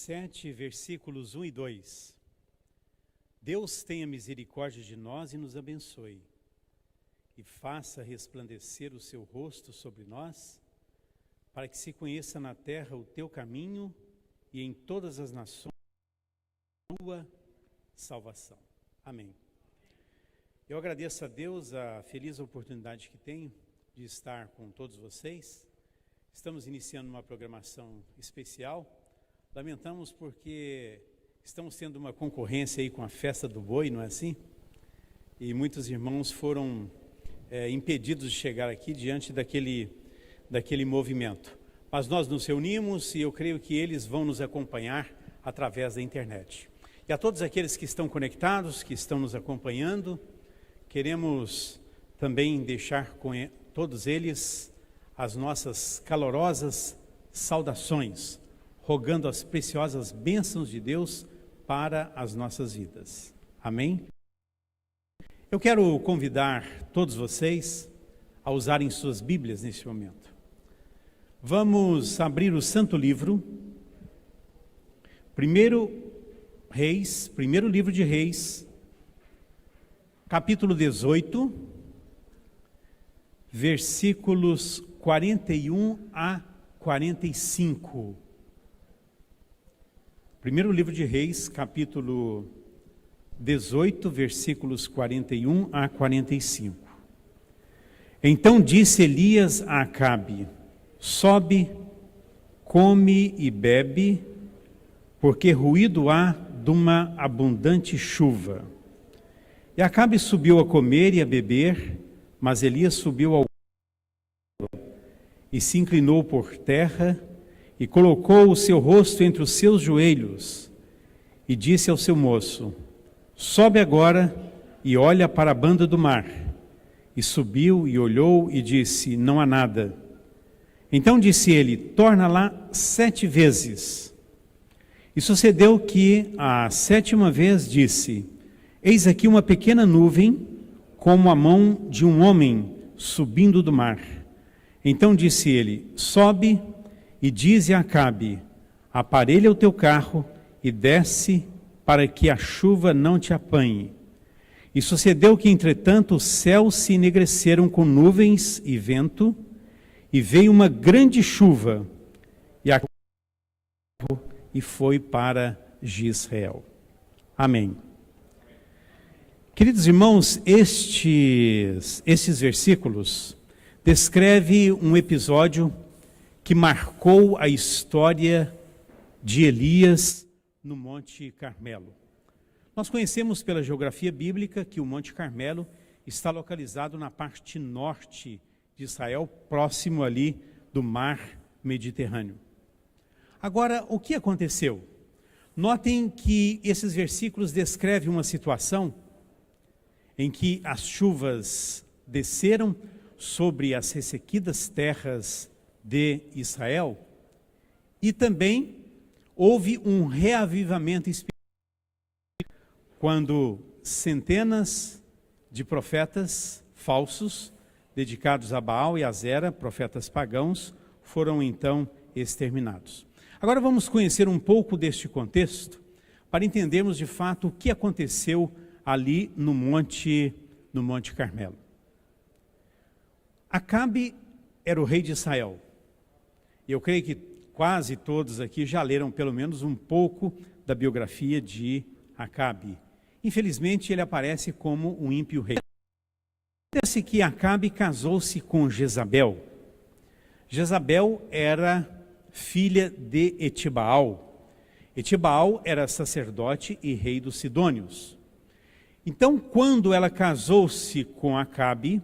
27, versículos 1 e 2. Deus tenha misericórdia de nós e nos abençoe, e faça resplandecer o seu rosto sobre nós, para que se conheça na terra o teu caminho e em todas as nações a tua salvação. Amém. Eu agradeço a Deus a feliz oportunidade que tenho de estar com todos vocês. Estamos iniciando uma programação especial. Lamentamos porque estamos tendo uma concorrência aí com a festa do boi, não é assim? E muitos irmãos foram impedidos de chegar aqui diante daquele movimento. Mas nós nos reunimos e eu creio que eles vão nos acompanhar através da internet. E a todos aqueles que estão conectados, que estão nos acompanhando, queremos também deixar com todos eles as nossas calorosas saudações, rogando as preciosas bênçãos de Deus para as nossas vidas. Amém? Eu quero convidar todos vocês a usarem suas Bíblias neste momento. Vamos abrir o Santo Livro, primeiro livro de Reis, capítulo 18, versículos 41 a 45. Primeiro livro de Reis, capítulo 18, versículos 41 a 45. Então disse Elias a Acabe: sobe, come e bebe, porque ruído há de uma abundante chuva. E Acabe subiu a comer e a beber, mas Elias subiu ao e se inclinou por terra e colocou o seu rosto entre os seus joelhos e disse ao seu moço: sobe agora e olha para a banda do mar. E subiu e olhou e disse: não há nada. Então disse ele: torna lá 7 vezes. E sucedeu que a 7ª vez disse: eis aqui uma pequena nuvem, como a mão de um homem subindo do mar. Então disse ele: sobe e dize a Acabe: aparelha o teu carro e desce, para que a chuva não te apanhe. E sucedeu que, entretanto, os céus se enegreceram com nuvens e vento, e veio uma grande chuva, e foi para Jezreel. Amém. Queridos irmãos, estes versículos descrevem um episódio que marcou a história de Elias no Monte Carmelo. Nós conhecemos pela geografia bíblica que o Monte Carmelo está localizado na parte norte de Israel, próximo ali do mar Mediterrâneo. Agora, o que aconteceu? Notem que esses versículos descrevem uma situação em que as chuvas desceram sobre as ressequidas terras de Israel e também houve um reavivamento espiritual quando centenas de profetas falsos dedicados a Baal e a Zera, profetas pagãos, foram então exterminados. Agora vamos conhecer um pouco deste contexto para entendermos de fato o que aconteceu ali no Monte Carmelo. Acabe era o rei de Israel. Eu creio que quase todos aqui já leram pelo menos um pouco da biografia de Acabe. Infelizmente, ele aparece como um ímpio rei. Acontece que Acabe casou-se com Jezabel. Jezabel era filha de Etibaal. Etibaal era sacerdote e rei dos Sidônios. Então, quando ela casou-se com Acabe,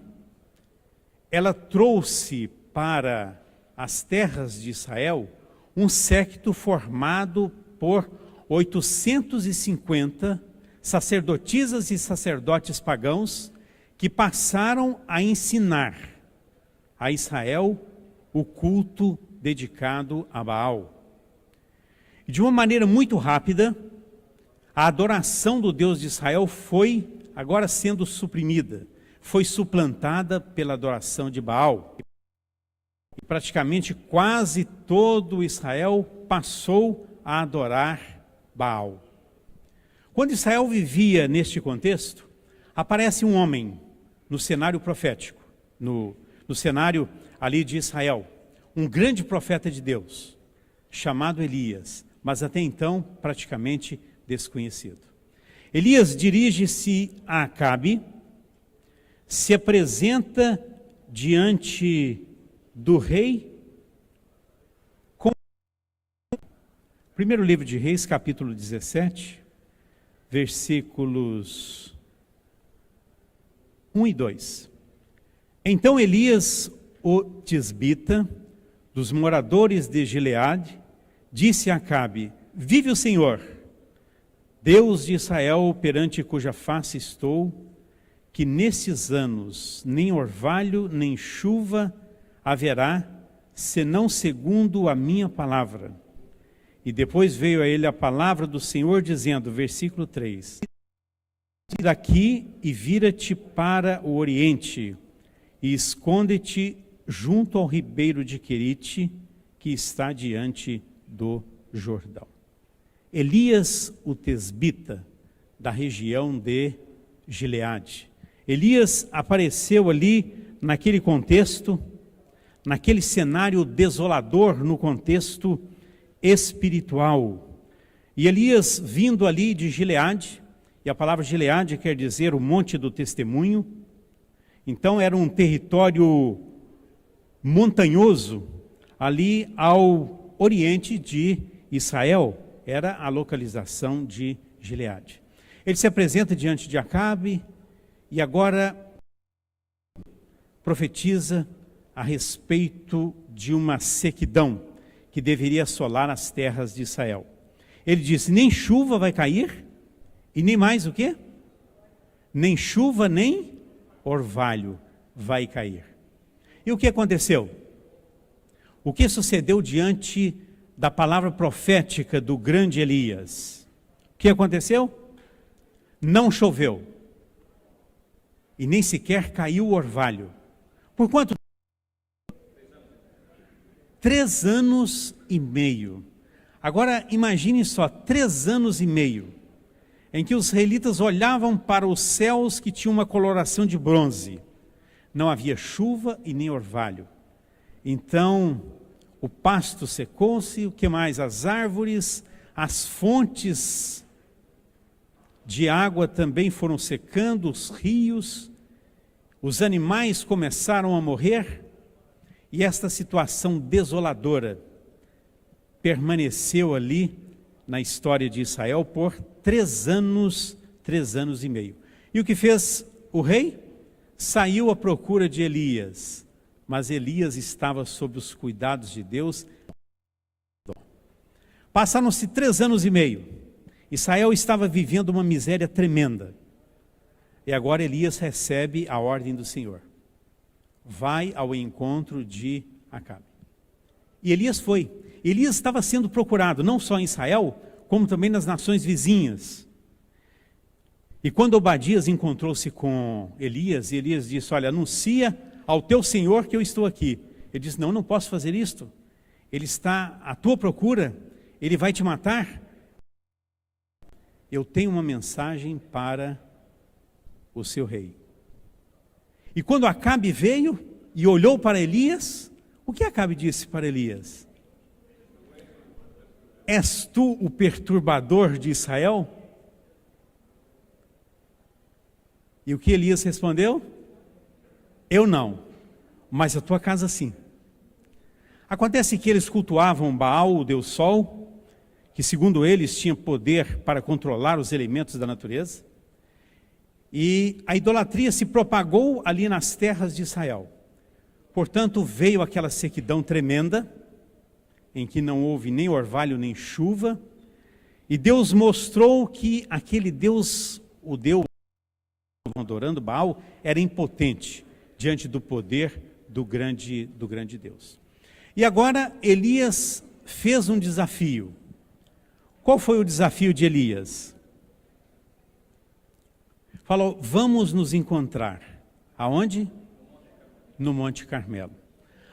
ela trouxe para as terras de Israel um séquito formado por 850 sacerdotisas e sacerdotes pagãos que passaram a ensinar a Israel o culto dedicado a Baal. De uma maneira muito rápida, a adoração do Deus de Israel foi agora sendo suprimida, foi suplantada pela adoração de Baal. E praticamente quase todo Israel passou a adorar Baal. Quando Israel vivia neste contexto, aparece um homem no cenário profético, no cenário ali de Israel, um grande profeta de Deus, chamado Elias, mas até então praticamente desconhecido. Elias dirige-se a Acabe, se apresenta diante do rei, primeiro livro de Reis, capítulo 17, versículos 1 e 2. Então Elias, o tisbita, dos moradores de Gileade, disse a Acabe: vive o Senhor, Deus de Israel, perante cuja face estou, que nesses anos nem orvalho nem chuva haverá, senão segundo a minha palavra. E depois veio a ele a palavra do Senhor, dizendo, versículo 3, ir daqui e vira-te para o oriente, e esconde-te junto ao ribeiro de Querite, que está diante do Jordão. Elias, o tesbita, da região de Gileade. Elias apareceu ali naquele contexto, naquele cenário desolador, no contexto espiritual. E Elias vindo ali de Gileade, e a palavra Gileade quer dizer o monte do testemunho, então era um território montanhoso ali ao oriente de Israel, era a localização de Gileade. Ele se apresenta diante de Acabe e agora profetiza a respeito de uma sequidão que deveria assolar as terras de Israel. Ele disse, nem chuva vai cair, e nem mais o quê? Nem chuva, nem orvalho vai cair. E o que aconteceu? O que sucedeu diante da palavra profética do grande Elias? O que aconteceu? Não choveu. E nem sequer caiu o orvalho. Por quanto? 3 anos e meio. Agora imagine só, 3 anos e meio, em que os israelitas olhavam para os céus que tinham uma coloração de bronze. Não havia chuva e nem orvalho. Então, o pasto secou-se, o que mais? As árvores, as fontes de água também foram secando, os rios, os animais começaram a morrer, e esta situação desoladora permaneceu ali na história de Israel por 3 anos e meio. E o que fez o rei? Saiu à procura de Elias, mas Elias estava sob os cuidados de Deus. Passaram-se 3 anos e meio. Israel estava vivendo uma miséria tremenda. E agora Elias recebe a ordem do Senhor. Vai ao encontro de Acabe. E Elias foi. Elias estava sendo procurado, não só em Israel, como também nas nações vizinhas. E quando Obadias encontrou-se com Elias, Elias disse, olha, anuncia ao teu Senhor que eu estou aqui. Ele disse, não posso fazer isto. Ele está à tua procura, ele vai te matar. Eu tenho uma mensagem para o seu rei. E quando Acabe veio e olhou para Elias, o que Acabe disse para Elias? És tu o perturbador de Israel? E o que Elias respondeu? Eu não, mas a tua casa sim. Acontece que eles cultuavam Baal, o deus Sol, que segundo eles tinha poder para controlar os elementos da natureza. E a idolatria se propagou ali nas terras de Israel. Portanto, veio aquela sequidão tremenda, em que não houve nem orvalho nem chuva, e Deus mostrou que aquele Deus, o Deus adorando Baal, era impotente diante do poder do grande Deus. E agora Elias fez um desafio. Qual foi o desafio de Elias? Falou, vamos nos encontrar. Aonde? No Monte Carmelo.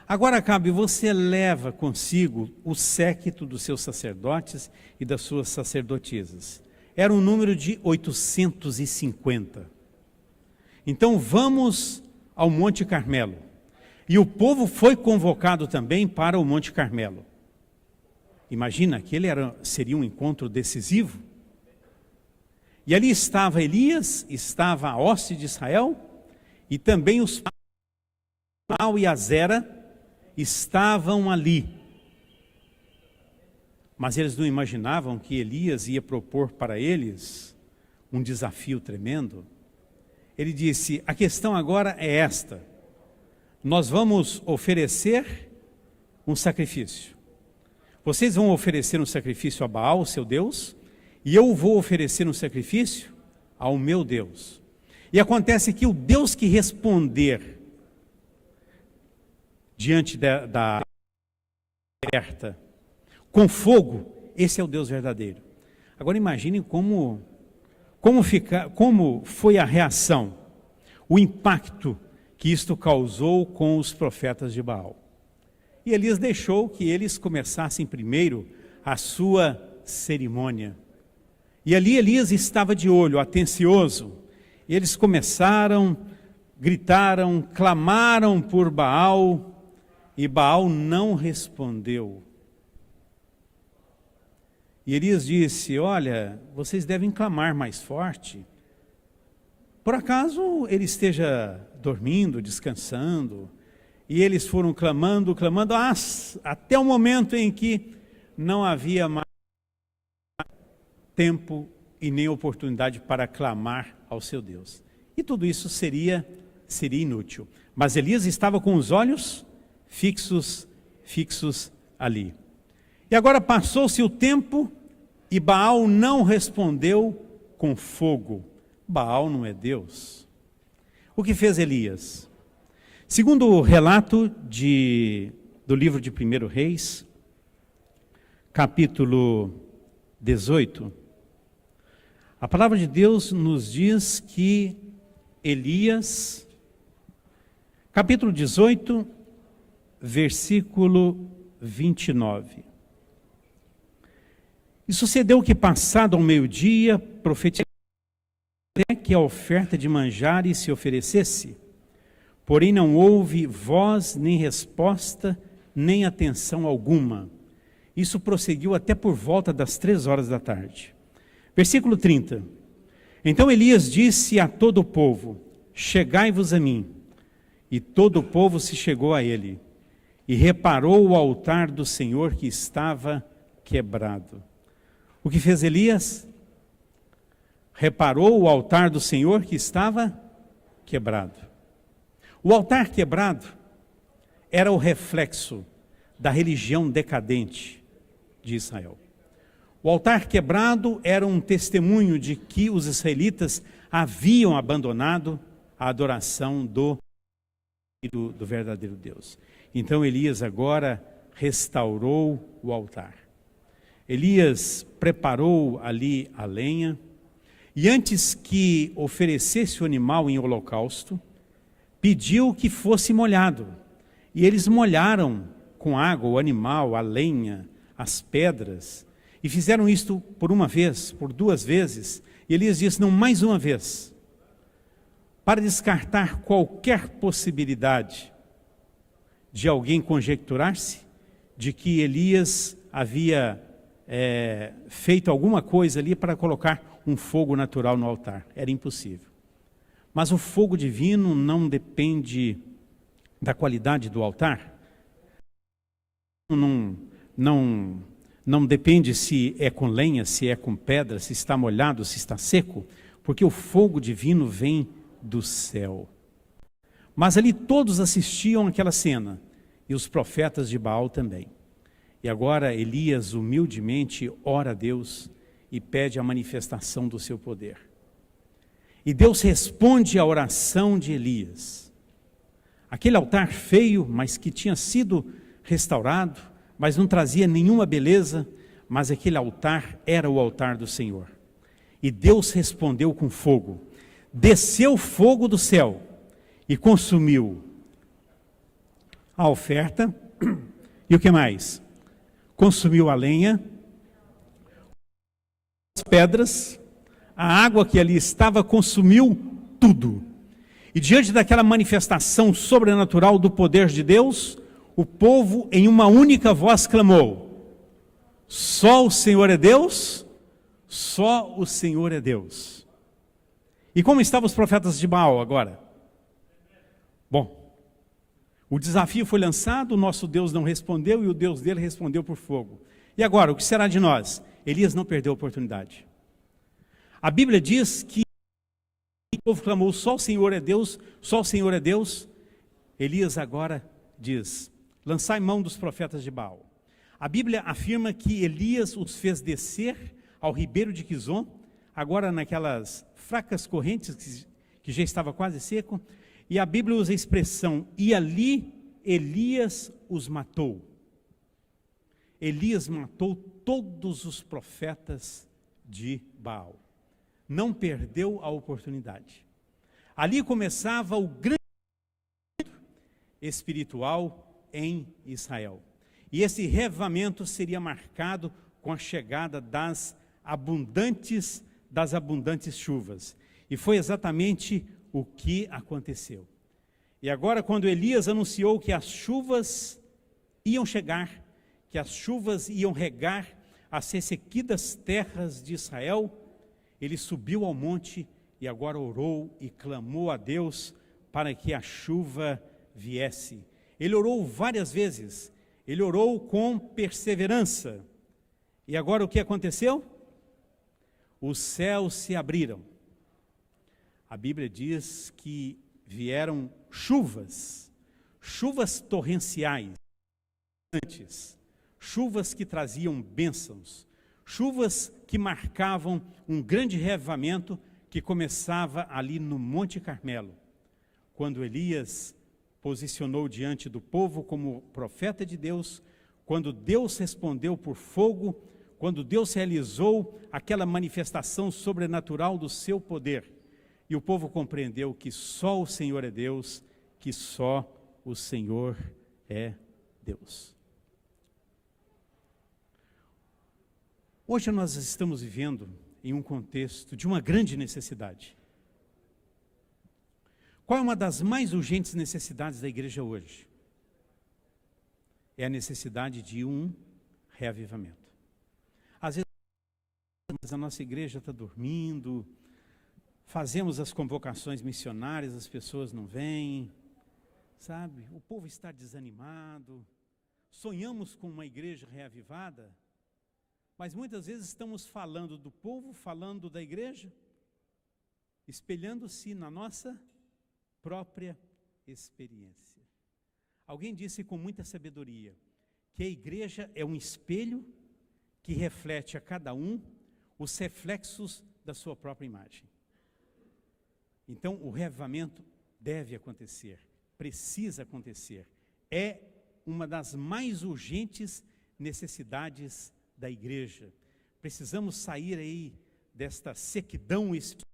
Agora, Acabe, você leva consigo o séquito dos seus sacerdotes e das suas sacerdotisas. Era um número de 850. Então vamos ao Monte Carmelo. E o povo foi convocado também para o Monte Carmelo. Imagina, aquele seria um encontro decisivo. E ali estava Elias, estava a hoste de Israel, e também os Baal e Azera estavam ali. Mas eles não imaginavam que Elias ia propor para eles um desafio tremendo. Ele disse: a questão agora é esta: nós vamos oferecer um sacrifício. Vocês vão oferecer um sacrifício a Baal, seu Deus, e eu vou oferecer um sacrifício ao meu Deus. E acontece que o Deus que responder diante da oferta com fogo, esse é o Deus verdadeiro. Agora imaginem como foi a reação, o impacto que isto causou com os profetas de Baal. E Elias deixou que eles começassem primeiro a sua cerimônia. E ali Elias estava de olho, atencioso. E eles começaram, gritaram, clamaram por Baal, e Baal não respondeu. E Elias disse: olha, vocês devem clamar mais forte. Por acaso ele esteja dormindo, descansando? E eles foram clamando, até o momento em que não havia mais tempo e nem oportunidade para clamar ao seu Deus. E tudo isso seria inútil. Mas Elias estava com os olhos fixos ali. E agora passou-se o tempo e Baal não respondeu com fogo. Baal não é Deus. O que fez Elias? Segundo o relato do livro de 1 Reis, capítulo 18, a palavra de Deus nos diz que Elias, capítulo 18, versículo 29. E sucedeu que, passado ao meio-dia, profetizou até que a oferta de manjares se oferecesse. Porém não houve voz, nem resposta, nem atenção alguma. Isso prosseguiu até por volta das 3 horas da tarde. Versículo 30. Então Elias disse a todo o povo: chegai-vos a mim. E todo o povo se chegou a ele. E reparou o altar do Senhor que estava quebrado. O que fez Elias? Reparou o altar do Senhor que estava quebrado. O altar quebrado era o reflexo da religião decadente de Israel. O altar quebrado era um testemunho de que os israelitas haviam abandonado a adoração do verdadeiro Deus. Então Elias agora restaurou o altar. Elias preparou ali a lenha e antes que oferecesse o animal em holocausto, pediu que fosse molhado. E eles molharam com água o animal, a lenha, as pedras. E fizeram isto por uma vez, por 2 vezes. E Elias disse: não, mais uma vez. Para descartar qualquer possibilidade de alguém conjecturar-se de que Elias havia feito alguma coisa ali para colocar um fogo natural no altar. Era impossível. Mas o fogo divino não depende da qualidade do altar. Não depende se é com lenha, se é com pedra, se está molhado, se está seco, porque o fogo divino vem do céu. Mas ali todos assistiam àquela cena, e os profetas de Baal também. E agora Elias humildemente ora a Deus e pede a manifestação do seu poder. E Deus responde à oração de Elias. Aquele altar feio, mas que tinha sido restaurado, mas não trazia nenhuma beleza, mas aquele altar era o altar do Senhor. E Deus respondeu com fogo. Desceu fogo do céu e consumiu a oferta, e o que mais? Consumiu a lenha, as pedras, a água que ali estava consumiu tudo. E diante daquela manifestação sobrenatural do poder de Deus, o povo em uma única voz clamou: só o Senhor é Deus, só o Senhor é Deus. E como estavam os profetas de Baal agora? Bom, o desafio foi lançado, o nosso Deus não respondeu e o Deus dele respondeu por fogo. E agora, o que será de nós? Elias não perdeu a oportunidade. A Bíblia diz que o povo clamou: só o Senhor é Deus, só o Senhor é Deus. Elias agora diz: lançai mão dos profetas de Baal. A Bíblia afirma que Elias os fez descer ao ribeiro de Quizon, agora naquelas fracas correntes que já estava quase seco, e a Bíblia usa a expressão: e ali Elias os matou. Elias matou todos os profetas de Baal. Não perdeu a oportunidade. Ali começava o grande espiritual em Israel. E esse reavivamento seria marcado com a chegada das abundantes chuvas. E foi exatamente o que aconteceu. E agora, quando Elias anunciou que as chuvas iam chegar, que as chuvas iam regar as ressequidas terras de Israel, ele subiu ao monte e agora orou e clamou a Deus para que a chuva viesse. Ele orou várias vezes, ele orou com perseverança. E agora o que aconteceu? Os céus se abriram. A Bíblia diz que vieram chuvas torrenciais, chuvas que traziam bênçãos, chuvas que marcavam um grande reavivamento que começava ali no Monte Carmelo, quando Elias posicionou diante do povo como profeta de Deus, quando Deus respondeu por fogo, quando Deus realizou aquela manifestação sobrenatural do seu poder, e o povo compreendeu que só o Senhor é Deus, que só o Senhor é Deus. Hoje nós estamos vivendo em um contexto de uma grande necessidade. Qual é uma das mais urgentes necessidades da igreja hoje? É a necessidade de um reavivamento. Às vezes a nossa igreja está dormindo, fazemos as convocações missionárias, as pessoas não vêm, sabe? O povo está desanimado, sonhamos com uma igreja reavivada, mas muitas vezes estamos falando do povo, falando da igreja, espelhando-se na nossa própria experiência. Alguém disse com muita sabedoria que a igreja é um espelho que reflete a cada um os reflexos da sua própria imagem. Então, o reavivamento deve acontecer, precisa acontecer. É uma das mais urgentes necessidades da igreja. Precisamos sair aí desta sequidão espiritual,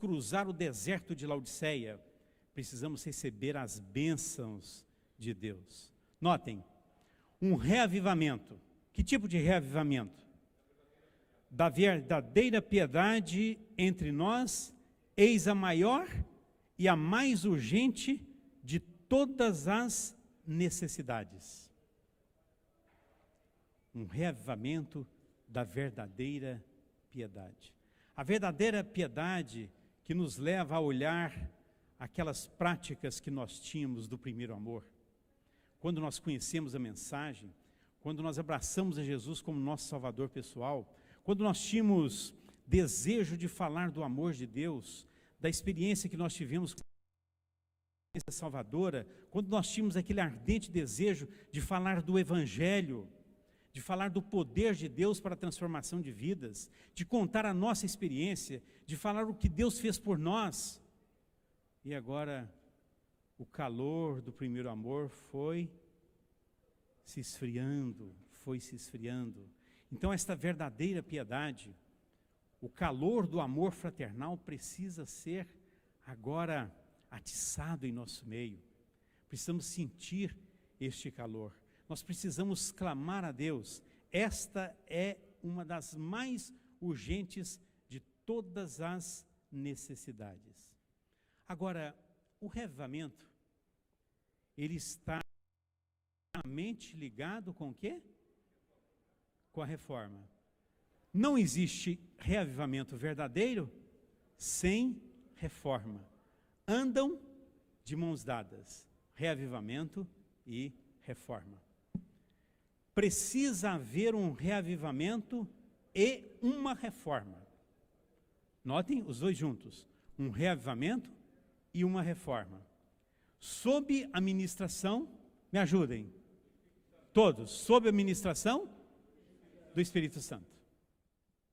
cruzar o deserto de Laodiceia, precisamos receber as bênçãos de Deus. Notem, um reavivamento. Que tipo de reavivamento? Da verdadeira piedade entre nós, eis a maior e a mais urgente de todas as necessidades. Um reavivamento da verdadeira piedade. A verdadeira piedade que nos leva a olhar aquelas práticas que nós tínhamos do primeiro amor. Quando nós conhecemos a mensagem, quando nós abraçamos a Jesus como nosso Salvador pessoal, quando nós tínhamos desejo de falar do amor de Deus, da experiência que nós tivemos com a experiência salvadora, quando nós tínhamos aquele ardente desejo de falar do Evangelho, de falar do poder de Deus para a transformação de vidas, de contar a nossa experiência, de falar o que Deus fez por nós. E agora, o calor do primeiro amor foi se esfriando. Então, esta verdadeira piedade, o calor do amor fraternal precisa ser agora atiçado em nosso meio. precisamos sentir este calor. Nós precisamos clamar a Deus. Esta é uma das mais urgentes de todas as necessidades. Agora, o reavivamento, ele está mente ligado com o quê? Com a reforma. Não existe reavivamento verdadeiro sem reforma. Andam de mãos dadas, reavivamento e reforma. Precisa haver um reavivamento e uma reforma. Notem os dois juntos, um reavivamento e uma reforma. Sob a ministração, me ajudem, todos, sob a ministração do Espírito Santo.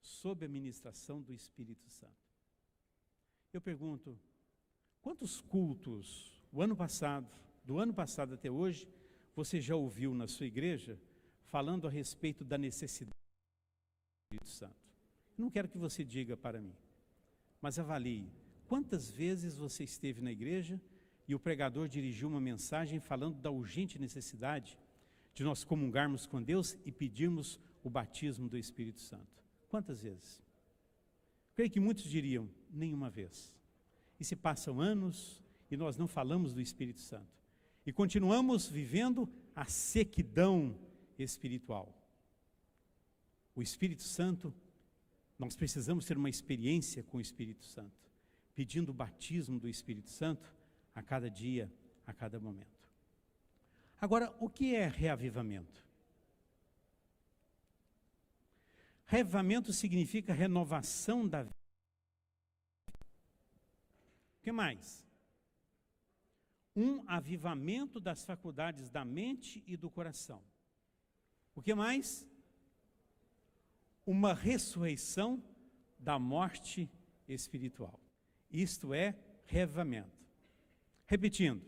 Sob a ministração do Espírito Santo. Eu pergunto, quantos cultos, do ano passado até hoje, você já ouviu na sua igreja, falando a respeito da necessidade do Espírito Santo? Eu não quero que você diga para mim, mas avalie, quantas vezes você esteve na igreja e o pregador dirigiu uma mensagem falando da urgente necessidade de nós comungarmos com Deus e pedirmos o batismo do Espírito Santo? Quantas vezes? Creio que muitos diriam, nenhuma vez. E se passam anos e nós não falamos do Espírito Santo. E continuamos vivendo a sequidão espiritual. O Espírito Santo, nós precisamos ter uma experiência com o Espírito Santo, pedindo o batismo do Espírito Santo a cada dia, a cada momento. Agora, o que é reavivamento? Reavivamento significa renovação da vida. O que mais? Um avivamento das faculdades da mente e do coração. O que mais? Uma ressurreição da morte espiritual. Isto é reavivamento. Repetindo,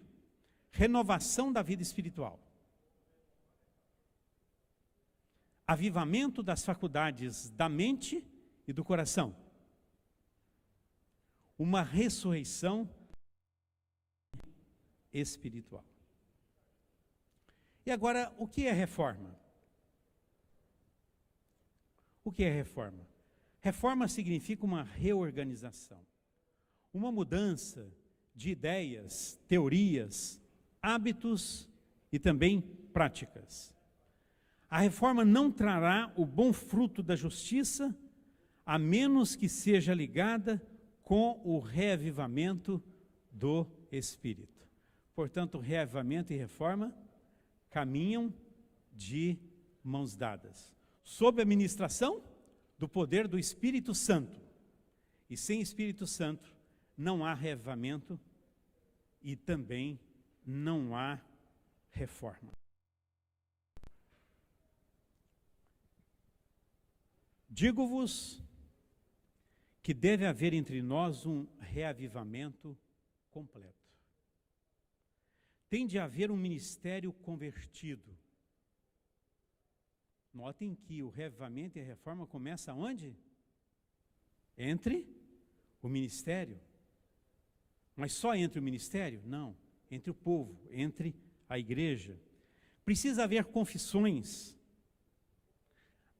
renovação da vida espiritual. Avivamento das faculdades da mente e do coração. Uma ressurreição espiritual. E agora, o que é reforma? O que é reforma? Reforma significa uma reorganização, uma mudança de ideias, teorias, hábitos e também práticas. A reforma não trará o bom fruto da justiça, a menos que seja ligada com o reavivamento do Espírito. Portanto, reavivamento e reforma caminham de mãos dadas, sob a ministração do poder do Espírito Santo. E sem Espírito Santo não há reavivamento e também não há reforma. Digo-vos que deve haver entre nós um reavivamento completo. Tem de haver um ministério convertido. Notem que o reavivamento e a reforma começam onde? Entre o ministério. Mas só entre o ministério? Não. Entre o povo, entre a igreja. Precisa haver confissões,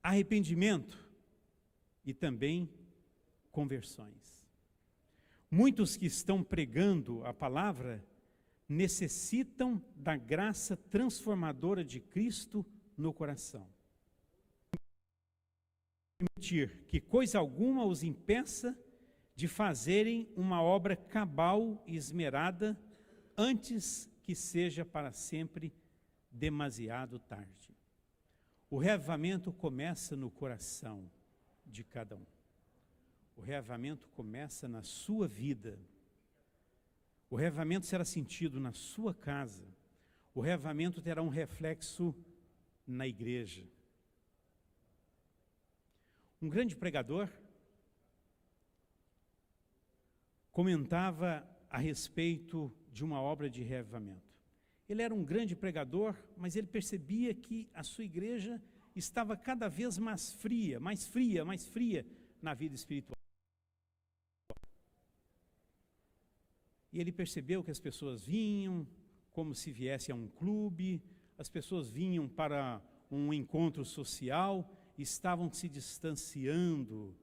arrependimento e também conversões. Muitos que estão pregando a palavra necessitam da graça transformadora de Cristo no coração. Permitir que coisa alguma os impeça de fazerem uma obra cabal e esmerada antes que seja para sempre demasiado tarde. O reavivamento começa no coração de cada um. O reavivamento começa na sua vida. O reavivamento será sentido na sua casa. O reavivamento terá um reflexo na igreja. Um grande pregador comentava a respeito de uma obra de reavivamento. Ele era um grande pregador, mas ele percebia que a sua igreja estava cada vez mais fria na vida espiritual. E ele percebeu que as pessoas vinham como se viesse a um clube, as pessoas vinham para um encontro social, estavam se distanciando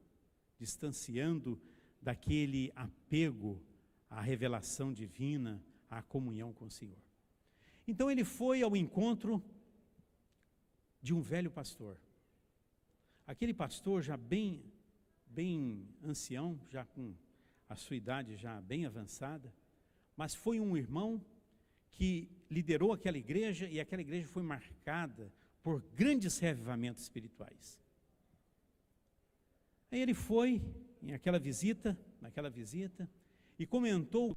daquele apego à revelação divina, à comunhão com o Senhor. Então ele foi ao encontro de um velho pastor. Aquele pastor já bem ancião, já com a sua idade já bem avançada, mas foi um irmão que liderou aquela igreja, e aquela igreja foi marcada por grandes reavivamentos espirituais. Aí ele foi naquela visita, e comentou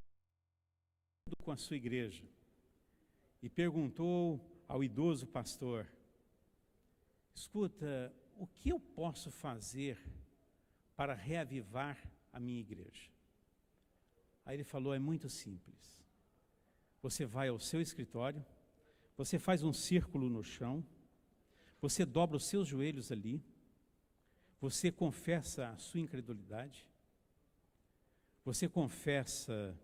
com a sua igreja, e perguntou ao idoso pastor: escuta, o que eu posso fazer para reavivar a minha igreja? Aí ele falou: é muito simples. Você vai ao seu escritório, você faz um círculo no chão, você dobra os seus joelhos ali, você confessa a sua incredulidade, você confessa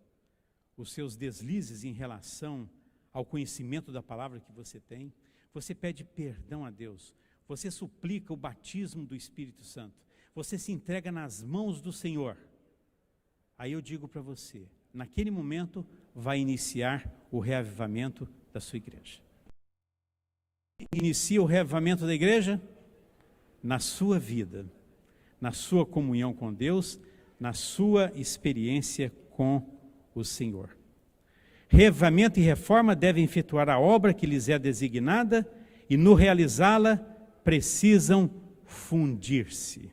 os seus deslizes em relação ao conhecimento da palavra que você tem, você pede perdão a Deus, você suplica o batismo do Espírito Santo, você se entrega nas mãos do Senhor. Aí eu digo para você, naquele momento vai iniciar o reavivamento da sua igreja. Inicia o reavivamento da igreja na sua vida, na sua comunhão com Deus, na sua experiência com o Senhor. Reavivamento e reforma devem efetuar a obra que lhes é designada e no realizá-la precisam fundir-se.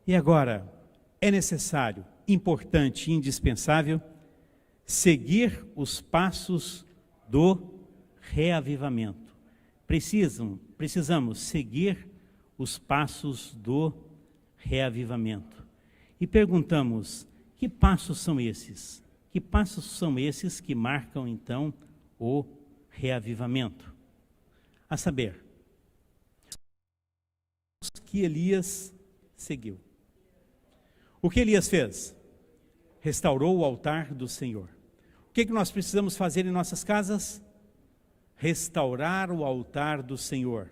E agora, é necessário, importante e indispensável seguir os passos do reavivamento. Precisamos seguir os passos do reavivamento. E perguntamos, que passos são esses? Que passos são esses que marcam então o reavivamento? A saber, os que Elias seguiu. O que Elias fez? Restaurou o altar do Senhor. O que nós precisamos fazer em nossas casas? Restaurar o altar do Senhor.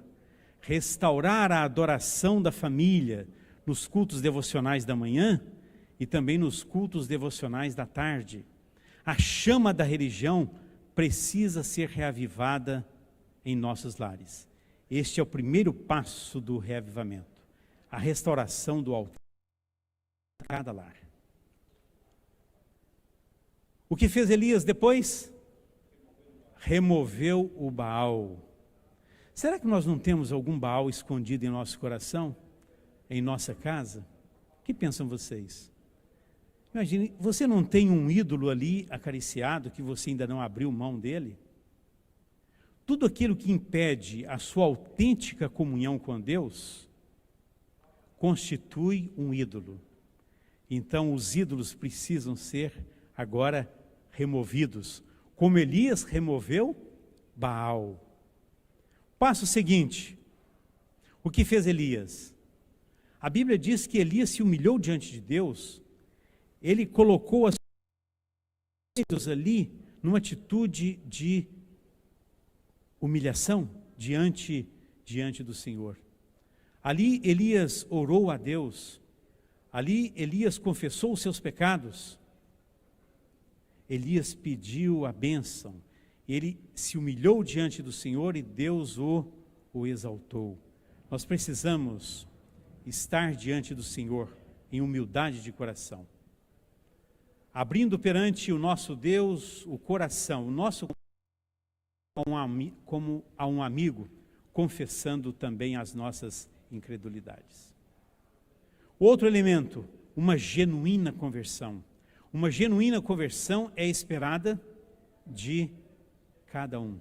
Restaurar a adoração da família nos cultos devocionais da manhã e também nos cultos devocionais da tarde. A chama da religião precisa ser reavivada em nossos lares. Este é o primeiro passo do reavivamento. A restauração do altar em cada lar. O que fez Elias depois? Removeu o Baal. Será que nós não temos algum Baal escondido em nosso coração? Em nossa casa? O que pensam vocês? Imagine, você não tem um ídolo ali acariciado que você ainda não abriu mão dele? Tudo aquilo que impede a sua autêntica comunhão com Deus constitui um ídolo. Então os ídolos precisam ser agora removidos, como Elias removeu Baal. Passo seguinte, o que fez Elias? A Bíblia diz que Elias se humilhou diante de Deus, ele colocou as coisas ali numa atitude de humilhação diante do Senhor. Ali Elias orou a Deus, ali Elias confessou os seus pecados, Elias pediu a bênção, ele se humilhou diante do Senhor e Deus o exaltou. Nós precisamos estar diante do Senhor em humildade de coração, abrindo perante o nosso Deus o coração, o nosso como a um amigo, confessando também as nossas incredulidades. Outro elemento, uma genuína conversão. Uma genuína conversão é esperada de cada um.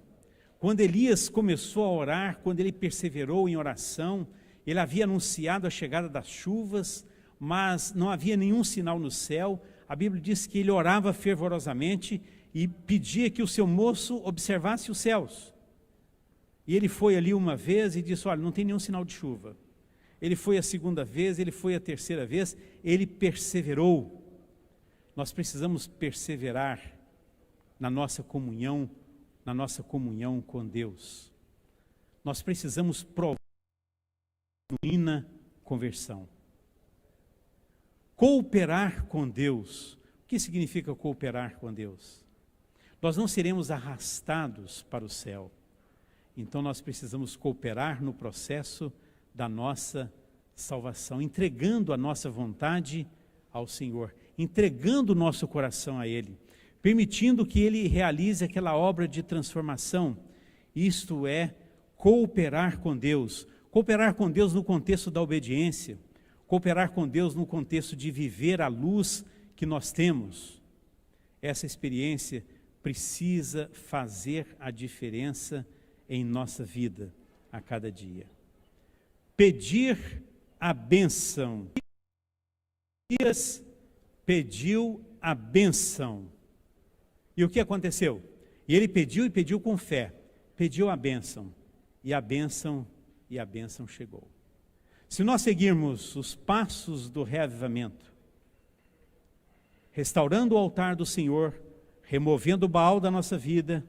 Quando Elias começou a orar, quando ele perseverou em oração, ele havia anunciado a chegada das chuvas, mas não havia nenhum sinal no céu. A Bíblia diz que ele orava fervorosamente e pedia que o seu moço observasse os céus. E ele foi ali uma vez e disse, olha, não tem nenhum sinal de chuva. Ele foi a segunda vez, ele foi a terceira vez, ele perseverou. Nós precisamos perseverar na nossa comunhão com Deus. Nós precisamos provar a genuína conversão. Cooperar com Deus. O que significa cooperar com Deus? Nós não seremos arrastados para o céu. Então nós precisamos cooperar no processo da nossa salvação, entregando a nossa vontade ao Senhor, entregando o nosso coração a Ele, permitindo que Ele realize aquela obra de transformação. Isto é cooperar com Deus no contexto da obediência, cooperar com Deus no contexto de viver a luz que nós temos. Essa experiência precisa fazer a diferença em nossa vida a cada dia. Pedir a bênção. Elias pediu a bênção. E o que aconteceu? E ele pediu e pediu com fé. Pediu a bênção. E a bênção chegou. Se nós seguirmos os passos do reavivamento, restaurando o altar do Senhor, removendo o Baal da nossa vida,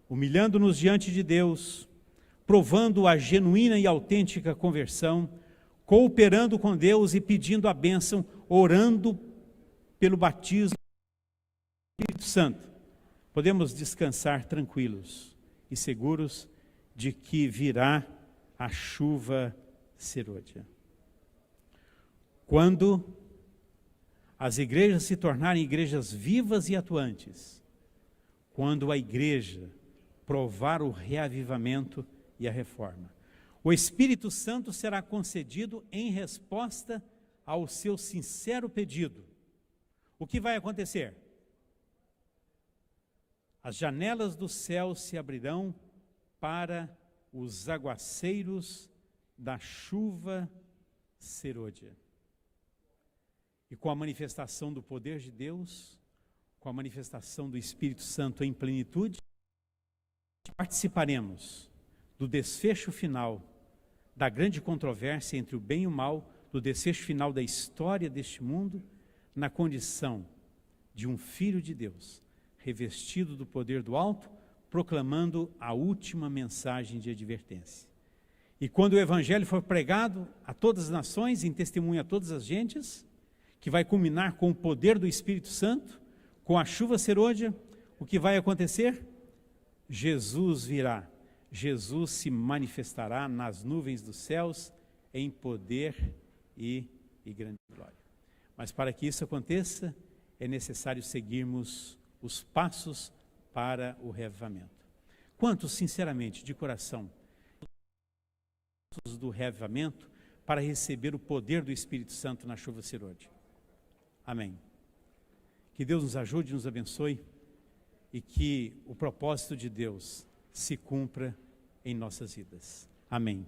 humilhando-nos diante de Deus, provando a genuína e autêntica conversão, cooperando com Deus e pedindo a bênção, orando pelo batismo do Espírito Santo, podemos descansar tranquilos e seguros de que virá a chuva serôdia. Quando as igrejas se tornarem igrejas vivas e atuantes, quando a igreja provar o reavivamento e a reforma, o Espírito Santo será concedido em resposta ao seu sincero pedido. O que vai acontecer? As janelas do céu se abrirão para os aguaceiros da chuva serôdia. E com a manifestação do poder de Deus, com a manifestação do Espírito Santo em plenitude, participaremos do desfecho final da grande controvérsia entre o bem e o mal, do desfecho final da história deste mundo, na condição de um filho de Deus, revestido do poder do alto, proclamando a última mensagem de advertência. E quando o evangelho for pregado a todas as nações, em testemunho a todas as gentes, que vai culminar com o poder do Espírito Santo, com a chuva serôdia, o que vai acontecer? Jesus virá, Jesus se manifestará nas nuvens dos céus em poder e grande glória. Mas para que isso aconteça, é necessário seguirmos os passos para o reavivamento. Quantos, sinceramente, de coração, do reavivamento para receber o poder do Espírito Santo na chuva serôdia? Amém. Que Deus nos ajude, nos abençoe e que o propósito de Deus se cumpra em nossas vidas. Amém.